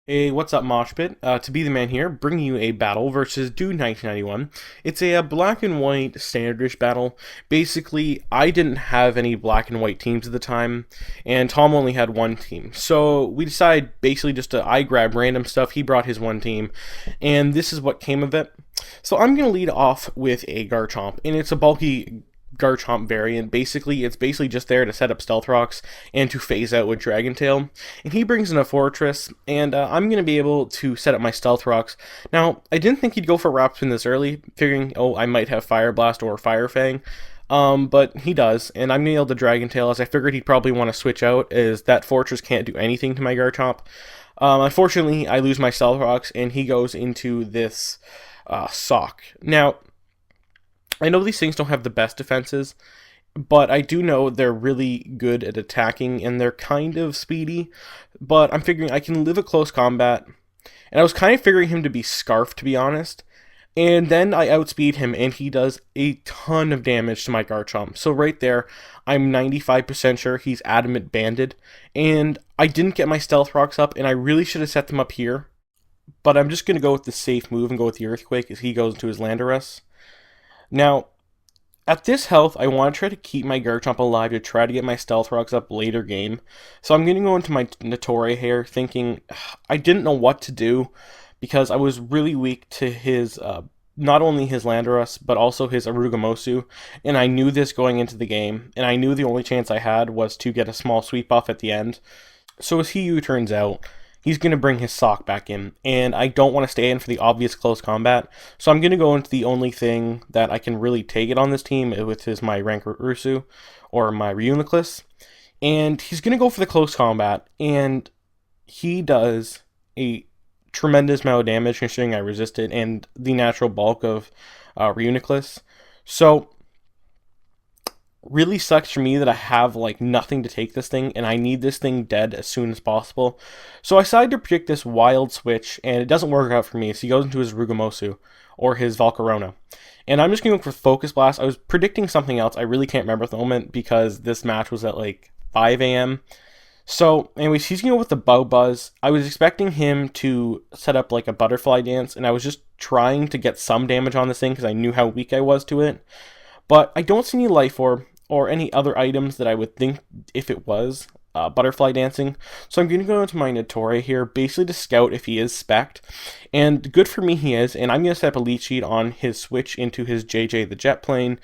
Hey, what's up, MoshPit? 2BeTheMan here, bringing you a battle versus Duude1991. It's a black and white standardish battle. Basically, I didn't have any black and white teams at the time, and Tom only had one team. So we decided basically just to I grab random stuff. He brought his one team, and this is what came of it. So I'm going to lead off with a Garchomp, and it's a bulky Garchomp variant. Basically, it's basically just there to set up Stealth Rocks and to phase out with Dragon Tail. And he brings in a Fortress, and I'm going to be able to set up my Stealth Rocks. Now, I didn't think he'd go for Wrap Spin this early, figuring, oh, I might have Fire Blast or Fire Fang. But he does, and I'm going to be able to Dragon Tail, as I figured he'd probably want to switch out, as that Fortress can't do anything to my Garchomp. Unfortunately, I lose my Stealth Rocks, and he goes into this Sawk. Now, I know these things don't have the best defenses, but I do know they're really good at attacking, and they're kind of speedy, but I'm figuring I can live a close combat, and I was kind of figuring him to be Scarf, to be honest, and then I outspeed him, and he does a ton of damage to my Garchomp. So right there, I'm 95% sure he's Adamant Banded, and I didn't get my Stealth Rocks up, and I really should have set them up here, but I'm just going to go with the safe move and go with the Earthquake as he goes into his Landorus. Now, at this health, I want to try to keep my Garchomp alive to try to get my Stealth Rocks up later game. So I'm going to go into my Notori here thinking I didn't know what to do because I was really weak to his, not only his Landorus, but also his Arugamosu. And I knew this going into the game, and I knew the only chance I had was to get a small sweep buff at the end. So as he U-turns out, he's going to bring his Sawk back in, and I don't want to stay in for the obvious close combat, so I'm going to go into the only thing that I can really take it on this team, which is my Rank-Ursu, or my Reuniclus, and he's going to go for the close combat, and he does a tremendous amount of damage considering I resisted, and the natural bulk of Reuniclus. So really sucks for me that I have like nothing to take this thing, and I need this thing dead as soon as possible. So I decided to predict this wild switch, and it doesn't work out for me. So he goes into his Rugamosu or his Volcarona, and I'm just gonna go for Focus Blast. I was predicting something else. I really can't remember at the moment because this match was at like 5 a.m. So, anyways, he's gonna go with the Bow Buzz. I was expecting him to set up like a Butterfly Dance, and I was just trying to get some damage on this thing because I knew how weak I was to it. But I don't see any Life Orb or any other items that I would think if it was Butterfly Dancing. So I'm going to go into my Notori here, basically to scout if he is spec'd. And good for me he is, and I'm going to set up a lead sheet on his switch into his JJ the Jet Plane,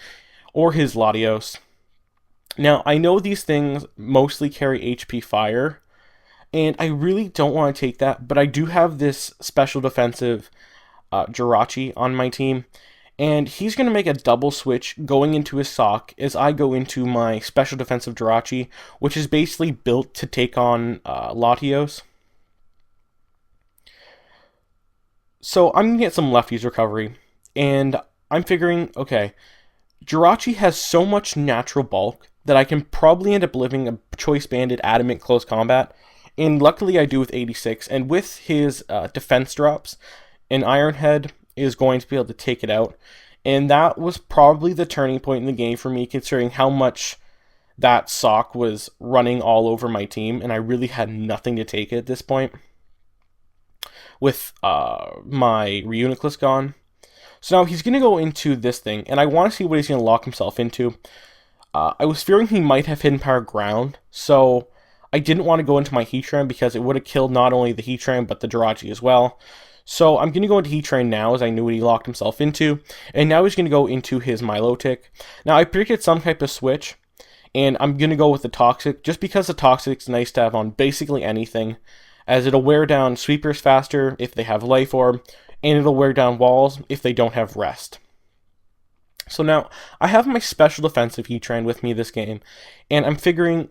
or his Latios. Now, I know these things mostly carry HP Fire, and I really don't want to take that, but I do have this special defensive Jirachi on my team, and he's going to make a double switch going into his Sawk as I go into my special defensive Jirachi, which is basically built to take on Latios. So I'm going to get some lefties recovery, and I'm figuring, okay, Jirachi has so much natural bulk that I can probably end up living a Choice Banded Adamant close combat, and luckily I do with 86, and with his defense drops, an Iron Head is going to be able to take it out, and that was probably the turning point in the game for me, considering how much that Sawk was running all over my team, and I really had nothing to take it at this point with my Reuniclus gone. So now he's going to go into this thing, and I want to see what he's going to lock himself into. I was fearing he might have Hidden Power Ground, so I didn't want to go into my Heatran because it would have killed not only the Heatran but the Jirachi as well. So I'm going to go into Heatran now, as I knew what he locked himself into. And now he's going to go into his Milotic. Now I predicted some type of switch, and I'm going to go with the Toxic, just because the Toxic's nice to have on basically anything, as it'll wear down Sweepers faster if they have Life Orb, and it'll wear down walls if they don't have Rest. So now, I have my special defensive Heatran with me this game, and I'm figuring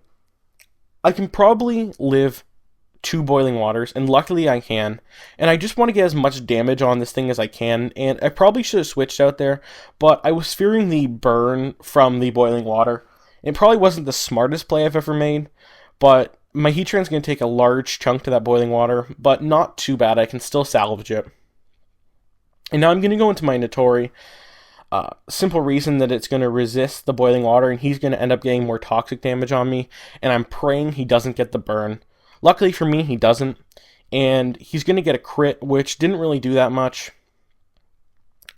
I can probably live 2 Boiling Waters, and luckily I can, and I just want to get as much damage on this thing as I can, and I probably should have switched out there, but I was fearing the burn from the Boiling Water. It probably wasn't the smartest play I've ever made, but my Heatran's going to take a large chunk to that Boiling Water, but not too bad, I can still salvage it. And now I'm going to go into my Notori. Simple reason that it's going to resist the Boiling Water, and he's going to end up getting more toxic damage on me, and I'm praying he doesn't get the burn. Luckily for me, he doesn't, and he's going to get a crit, which didn't really do that much.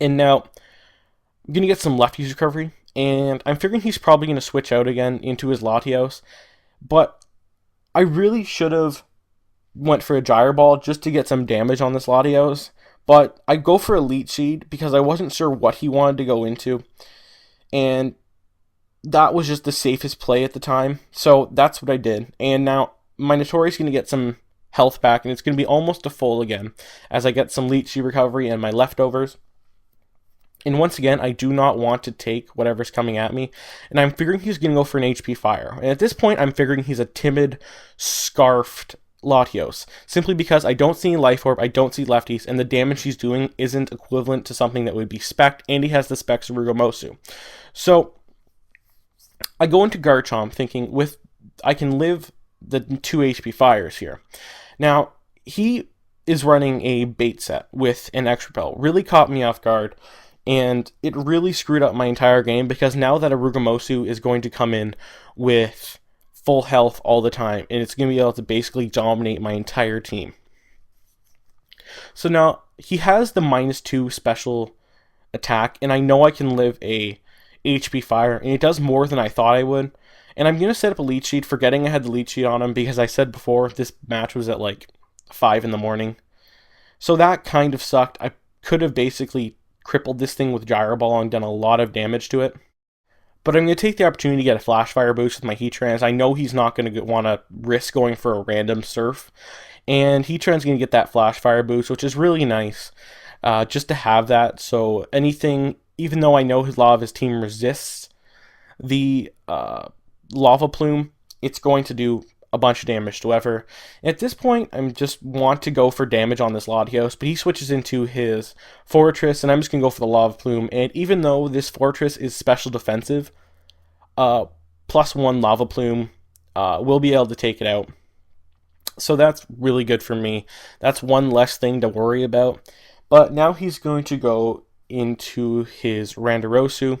And now I'm going to get some lefties recovery, and I'm figuring he's probably going to switch out again into his Latios, but I really should have went for a Gyre Ball just to get some damage on this Latios, but I go for a Leech Seed because I wasn't sure what he wanted to go into, and that was just the safest play at the time, so that's what I did. And now my Notori's going to get some health back, and it's going to be almost a full again as I get some Leech Seed recovery and my leftovers. And once again, I do not want to take whatever's coming at me. And I'm figuring he's going to go for an HP Fire. And at this point, I'm figuring he's a timid, scarfed Latios. Simply because I don't see Life Orb, I don't see lefties, and the damage he's doing isn't equivalent to something that would be spec'd, and he has the specs of Rugomosu. So, I go into Garchomp thinking I can live the 2 HP Fires here. Now, he is running a bait set with an Extra Bell. Really caught me off guard. And it really screwed up my entire game because now that a Rugomosu is going to come in with full health all the time, and it's going to be able to basically dominate my entire team. So now he has the -2 special attack, and I know I can live a HP Fire, and it does more than I thought I would. And I'm going to set up a Leech Seed, forgetting I had the Leech Seed on him because I said before this match was at like 5 in the morning. So that kind of sucked. I could have basically crippled this thing with Gyre Ball and done a lot of damage to it. But I'm going to take the opportunity to get a Flash Fire boost with my Heatran. I know he's not going to want to risk going for a random Surf. And Heatran's going to get that Flash Fire boost, which is really nice just to have that. So anything, even though I know a lot of his team resists the Lava Plume, it's going to do a bunch of damage to whoever. At this point, I just want to go for damage on this Latios, but he switches into his Fortress, and I'm just going to go for the Lava Plume. And even though this Fortress is special defensive, +1 Lava Plume will be able to take it out. So that's really good for me. That's one less thing to worry about. But now he's going to go into his Randarosu.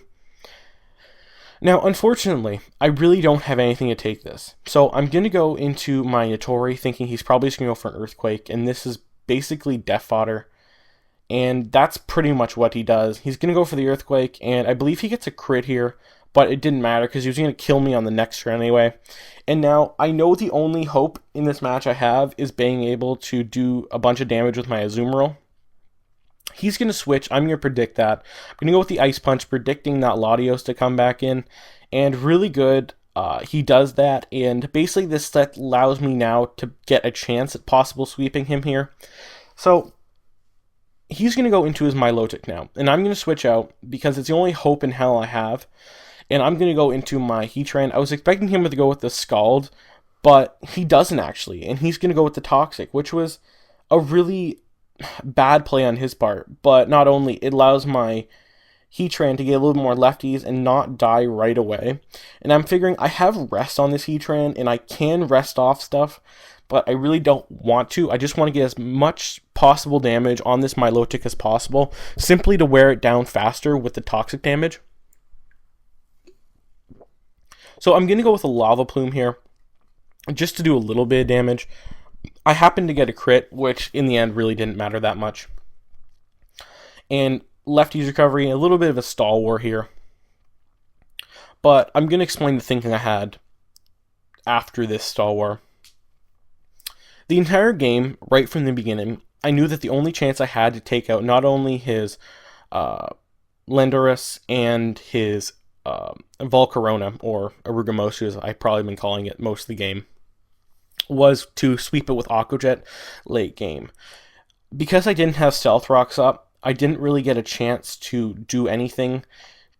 Now, unfortunately, I really don't have anything to take this. So I'm going to go into my Notori thinking he's probably just going to go for an Earthquake, and this is basically Death Fodder. And that's pretty much what he does. He's going to go for the Earthquake, and I believe he gets a crit here, but it didn't matter because he was going to kill me on the next turn anyway. And now, I know the only hope in this match I have is being able to do a bunch of damage with my Azumarill. He's going to switch. I'm going to predict that. I'm going to go with the Ice Punch, predicting that Latios to come back in. And really good, he does that. And basically this set allows me now to get a chance at possible sweeping him here. So he's going to go into his Milotic now. And I'm going to switch out because it's the only hope in hell I have. And I'm going to go into my Heatran. I was expecting him to go with the Scald, but he doesn't actually. And he's going to go with the Toxic, which was a really bad play on his part, but not only it allows my Heatran to get a little more lefties and not die right away. And I'm figuring I have rest on this Heatran and I can rest off stuff, but I really don't want to. I just want to get as much possible damage on this Milotic as possible, simply to wear it down faster with the toxic damage. So I'm going to go with a Lava Plume here, just to do a little bit of damage. I happened to get a crit, which in the end really didn't matter that much. And lefties recovery, a little bit of a stall war here. But I'm going to explain the thinking I had after this stall war. The entire game, right from the beginning, I knew that the only chance I had to take out not only his Landorus and his Volcarona, or Rugomosu as I've probably been calling it most of the game, was to sweep it with Aqua Jet late game. Because I didn't have Stealth Rocks up, I didn't really get a chance to do anything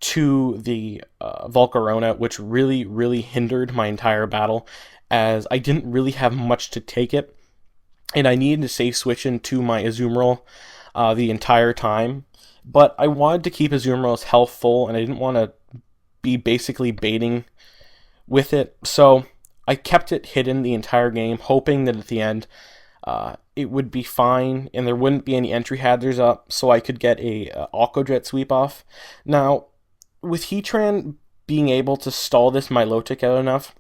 to the Volcarona, which really hindered my entire battle, as I didn't really have much to take it, and I needed to safe switch into my Azumarill the entire time. But I wanted to keep Azumarill's health full, and I didn't want to be basically baiting with it, so I kept it hidden the entire game, hoping that at the end it would be fine and there wouldn't be any entry hazards up, so I could get a Aqua Jet sweep off. Now, with Heatran being able to stall this Milotic out enough,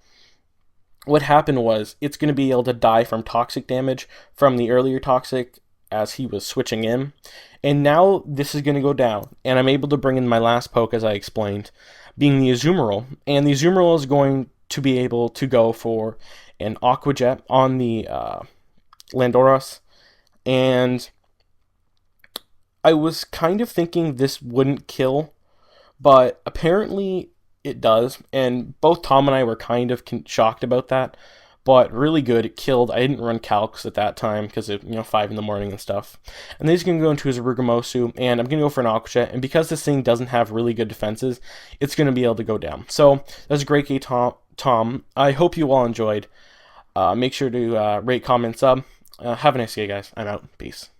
what happened was it's going to be able to die from toxic damage from the earlier toxic as he was switching in. And now this is going to go down, and I'm able to bring in my last poke, as I explained, being the Azumarill. And the Azumarill is going to be able to go for an Aqua Jet on the Landoros. And I was kind of thinking this wouldn't kill, but apparently it does. And both Tom and I were kind of shocked about that. But really good, it killed. I didn't run calcs at that time because it, 5 in the morning and stuff. And then he's going to go into his Rugamosu, and I'm going to go for an Aqua Jet. And because this thing doesn't have really good defenses, it's going to be able to go down. So that's a great game, Tom. I hope you all enjoyed. Make sure to rate, comment, sub. Have a nice day, guys. I'm out. Peace.